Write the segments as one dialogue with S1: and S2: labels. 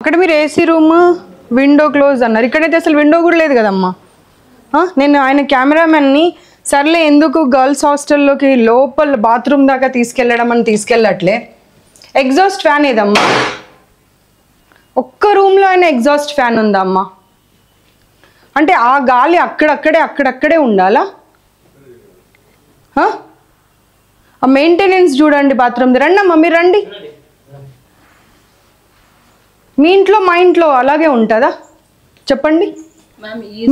S1: అక్కడ మీరు AC room window close అన్నారు, ఇక్కడైతే అసలు విండో కూడా లేదు కదమ్మా. నేను ఆయన కెమెరామెన్ని సర్లే ఎందుకు గర్ల్స్ హాస్టల్లోకి లోపల బాత్రూమ్ దాకా తీసుకెళ్ళడం అని తీసుకెళ్ళట్లే. ఎగ్జాస్ట్ ఫ్యాన్ ఏదమ్మా? ఒక్క రూమ్లో అయినా ఎగ్జాస్ట్ ఫ్యాన్ ఉందా అమ్మా? అంటే ఆ గాలి అక్కడక్కడే ఉండాలా? ఆ మెయింటెనెన్స్ చూడండి బాత్రూమ్. రండి అమ్మా, మీరు రండి. మీ ఇంట్లో మా ఇంట్లో అలాగే ఉంటుందా చెప్పండి?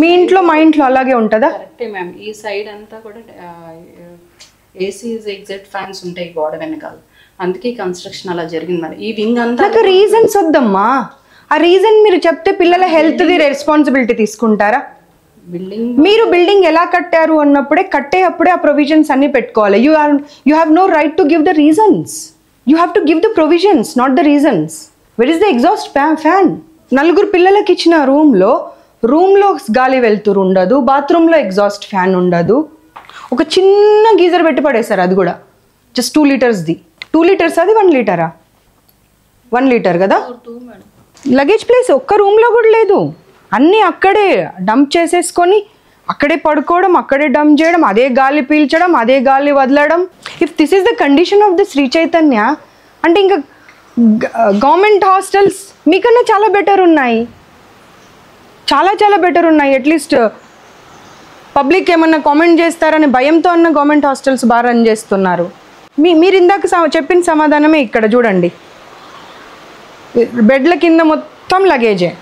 S1: మీ ఇంట్లో మా ఇంట్లో అలాగే ఉంటుందా?
S2: కరెక్టే మ్యామ్. ఈ సైడ్ అంతా కూడా ఏసీ ఎగ్జాక్ట్ ఫ్యాన్స్ ఉంటాయి గోడ వెనకాల, అందుకే కన్స్ట్రక్షన్ అలా జరిగింది. మరి ఈ వింగ్ అంతా
S1: నాకు రీజన్స్ వద్దమ్మా. ఆ రీజన్ మీరు చెప్తే పిల్లల హెల్త్ది రెస్పాన్సిబిలిటీ తీసుకుంటారా? మీరు బిల్డింగ్ ఎలా కట్టారు అన్నప్పుడే కట్టేటప్పుడే ఆ ప్రొవిజన్స్ అన్ని పెట్టుకోవాలి. You have no right to give the reasons. You have to give the provisions, not the reasons. Where is the exhaust fan? నలుగురు పిల్లలకి ఇచ్చిన రూమ్లో గాలి వెళ్తురు ఉండదు, బాత్రూంలో ఎగ్జాస్ట్ ఫ్యాన్ ఉండదు. ఒక చిన్న గీజర్ పెట్టి పడేశారు, అది కూడా జస్ట్ 2 లీటర్స్ది. 2 లీటర్స్ అది 1 లీటరా? 1 లీటర్ కదా. లగేజ్ ప్లేస్ ఒక్క రూమ్లో కూడా లేదు. అన్నీ అక్కడే డంప్ చేసేసుకొని అక్కడే పడుకోవడం, అక్కడే డంప్ చేయడం, అదే గాలి పీల్చడం, అదే గాలి వదలడం. If this is the condition of the Sri Chaitanya అంటే ఇంకా గవర్నమెంట్ హాస్టల్స్ మీకన్నా చాలా బెటర్ ఉన్నాయి, చాలా బెటర్ ఉన్నాయి. అట్లీస్ట్ పబ్లిక్ ఏమన్నా కామెంట్ చేస్తారని భయంతో అన్న గవర్నమెంట్ హాస్టల్స్ బాగా రన్ చేస్తున్నారు. మీరు ఇందాక చెప్పిన సమాధానమే ఇక్కడ చూడండి. బెడ్ల కింద మొత్తం లగేజే,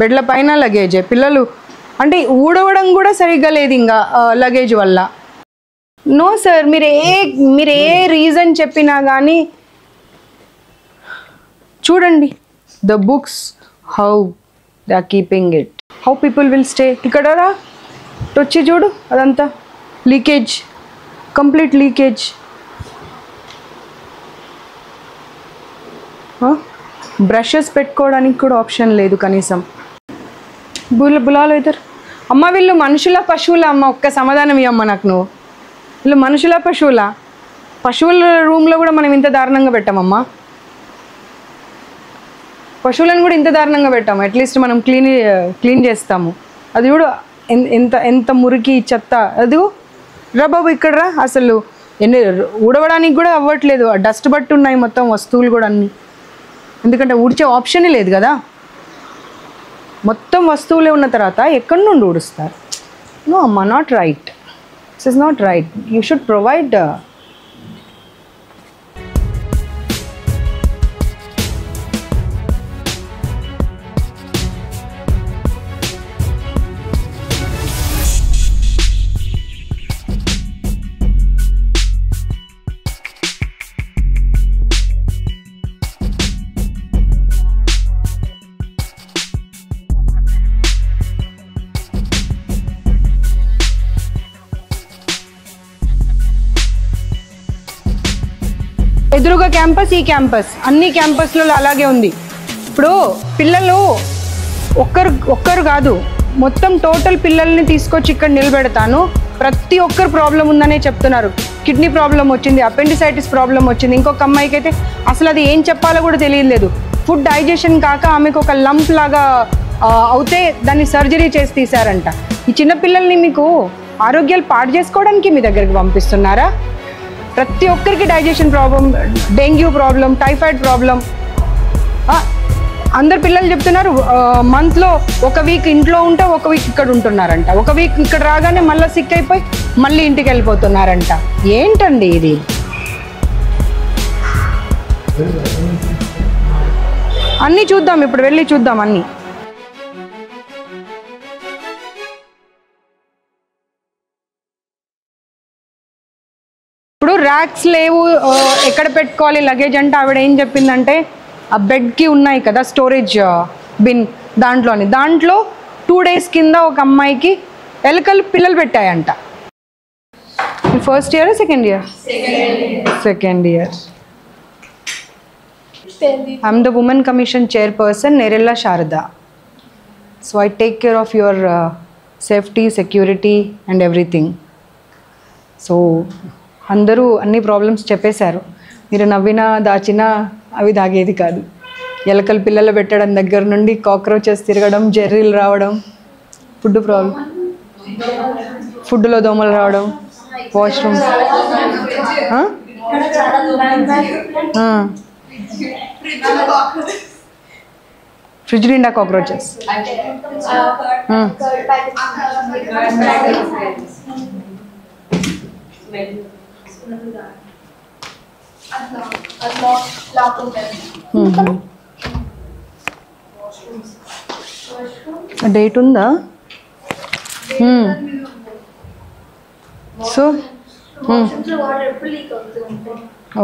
S1: బెడ్ల పైన లగేజే. పిల్లలు అంటే ఊడవడం కూడా సరిగ్గా లేదు ఇంకా లగేజ్ వల్ల. నో సార్, మీరు ఏ రీజన్ చెప్పినా కానీ చూడండి the books how they are keeping it, how people will stay. ఇక్కడ రా వచ్చి చూడు, అదంతా లీకేజ్, కంప్లీట్ లీకేజ్. బ్రషెస్ పెట్టుకోవడానికి కూడా ఆప్షన్ లేదు కనీసం. బులాలు అవుతారు. అమ్మ వీళ్ళు మనుషుల పశువులా అమ్మ? ఒక్క సమాధానం ఇవ్వమ్మ నాకు నువ్వు. వీళ్ళు మనుషుల పశువులా? పశువుల రూమ్లో కూడా మనం ఇంత దారుణంగా పెట్టామమ్మా. పశువులను కూడా ఇంత దారుణంగా పెట్టాము. అట్లీస్ట్ మనం క్లీన్ చేస్తాము. అది కూడా ఎంత మురికి చెత్త. అది రా బాబు ఇక్కడ రా. అసలు ఊడవడానికి కూడా అవ్వట్లేదు, డస్ట్ బట్టి ఉన్నాయి మొత్తం వస్తువులు కూడా అన్నీ. ఎందుకంటే ఊడ్చే ఆప్షనే లేదు కదా. మొత్తం వస్తువులే ఉన్న తర్వాత ఎక్కడి నుండి ఊడుస్తారు? నో అమ్మా, not right. This is not right. You should provide. ఎదురుగా క్యాంపస్, ఈ క్యాంపస్, అన్ని క్యాంపస్లలో అలాగే ఉంది. ఇప్పుడు పిల్లలు ఒక్కరు కాదు, మొత్తం టోటల్ పిల్లల్ని తీసుకొచ్చి ఇక్కడ నిలబెడతాను. ప్రతి ఒక్కరు ప్రాబ్లం ఉందనే చెప్తున్నారు. కిడ్నీ ప్రాబ్లం వచ్చింది, అపెండిసైటిస్ ప్రాబ్లం వచ్చింది. ఇంకొక అమ్మాయికి అయితే అసలు అది ఏం చెప్పాలో కూడా తెలియలేదు. ఫుడ్ డైజెషన్ కాక ఆమెకు ఒక లంప్ లాగా అవుతే దాన్ని సర్జరీ చేసి తీశారంట. ఈ చిన్నపిల్లల్ని మీకు ఆరోగ్యాలు పాడు చేసుకోవడానికి మీ దగ్గరికి పంపిస్తున్నారా? ప్రతి ఒక్కరికి digestion problem, dengue problem, typhoid problem. అందరు పిల్లలు చెప్తున్నారు మంత్లో ఒక వీక్ ఇంట్లో ఉంటే ఒక వీక్ ఇక్కడ ఉంటున్నారంట. ఒక వీక్ ఇక్కడ రాగానే మళ్ళీ సిక్ అయిపోయి మళ్ళీ ఇంటికి వెళ్ళిపోతున్నారంట. ఏంటండి ఇది? అన్నీ చూద్దాం, ఇప్పుడు వెళ్ళి చూద్దాం అన్నీ. ఇప్పుడు ర్యాక్స్ లేవు, ఎక్కడ పెట్టుకోవాలి లగేజ్ అంటే ఆవిడ ఏం చెప్పిందంటే ఆ బెడ్కి ఉన్నాయి కదా స్టోరేజ్ బిన్, దాంట్లో 2 days కింద ఒక అమ్మాయికి ఎలుకలు పిల్లలు పెట్టాయంట. First year second year? Second year. I'm the women commission chairperson Nerella Sharada. So I take care of your safety, security and everything. So అందరూ అన్ని ప్రాబ్లమ్స్ చెప్పేశారు. మీరు నవ్వినా దాచినా అవి దాగేది కాదు. ఎలకలు పిల్లలు పెట్టడం దగ్గర నుండి కాక్రోచెస్ తిరగడం, జెర్రీలు రావడం, ఫుడ్ ప్రాబ్లం, ఫుడ్లో దోమలు రావడం, వాష్రూమ్, ఫ్రిడ్జ్ నిండా కాక్రోచెస్. డేట్ ఉందా? So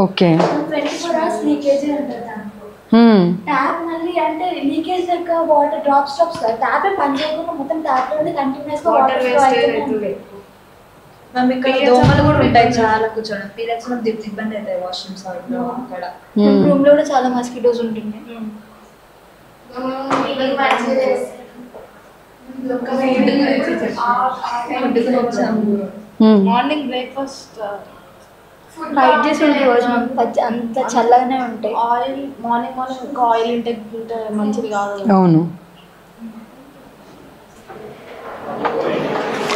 S1: okay.
S3: ట్యాప్ మళ్ళీ అంటే లీకేజ్ లెక్క వాటర్ డ్రాప్స్ ట్యాప్ పని చేయకుండా మొత్తం ట్యాప్ లో కంటిన్యూస్ గా వాటర్ అవుతుంది. ఇక్కడ దోమలు కూడా ఉంటాయి చాలా, కూర్చోడం పీరియడ్స్ లో ఇబ్బంది అవుతాయి వాష్రూమ్స్ అక్కడ. రూమ్ లో కూడా చాలా మస్కిటోస్ ఉంటుంది.
S2: మార్నింగ్ బ్రేక్ఫాస్ట్
S3: ఫ్రైడ్ చేసి ఉంటుంది రోజు అంత చల్లగానే ఉంటాయి.
S2: ఆయిల్ మార్నింగ్ ఎక్కువ ఆయిల్ ఇంటేక్ ఉంటే మంచిది కాదు.
S1: అవును.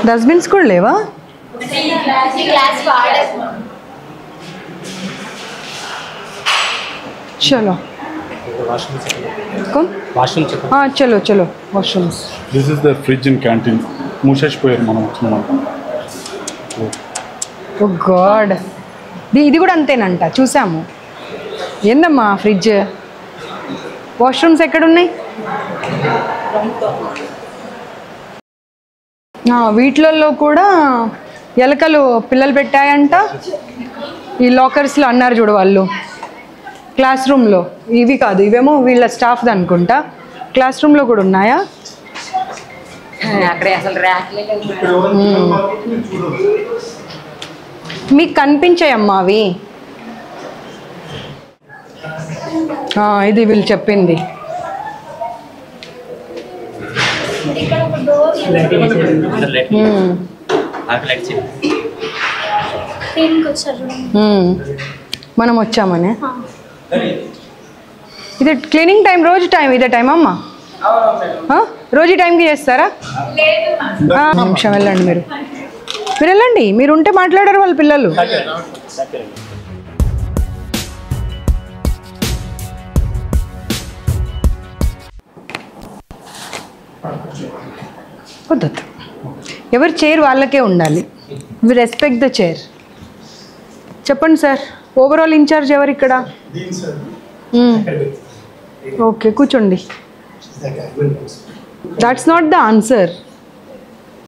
S1: డస్ట్బిన్స్ కూడా లేవా? चलो कौन हाँ चलो चलो washrooms.
S4: This is the fridge and canteen. మూసేసిపోయారు మనం వచ్చినామంట.
S1: ఓ గాడ్, ఇది కూడా అంతేనంట, చూసాము. ఏందమ్మా ఫ్రిడ్జ్? వాష్రూమ్స్ ఎక్కడున్నాయి? వీటిలలో కూడా ఎలకలు పిల్లలు పెట్టాయంట. ఈ లాకర్స్లో అన్నారు చూడు వాళ్ళు, క్లాస్ రూమ్లో. ఇవి కాదు, ఇవేమో వీళ్ళ స్టాఫ్ది అనుకుంటా. క్లాస్ రూమ్లో కూడా ఉన్నాయా?
S5: అక్కడే అసలు
S1: మీకు కనిపించాయమ్మా అవి? ఇది వీళ్ళు చెప్పింది. మనం వచ్చామనే. ఇది క్లీనింగ్ టైం, రోజు టైం ఇదే టైం అమ్మా? రోజు టైంకి చేస్తారా? నిమిషం వెళ్ళండి, మీరు వెళ్ళండి. మీరు ఉంటే మాట్లాడారు వాళ్ళ పిల్లలు. వద్దొద్దు, ఎవరి చైర్ వాళ్ళకే ఉండాలి. We respect the chair. చెప్పండి సార్, ఓవరాల్ ఇన్ఛార్జ్ ఎవరు ఇక్కడ? ఓకే, కూర్చోండి. That's not the answer.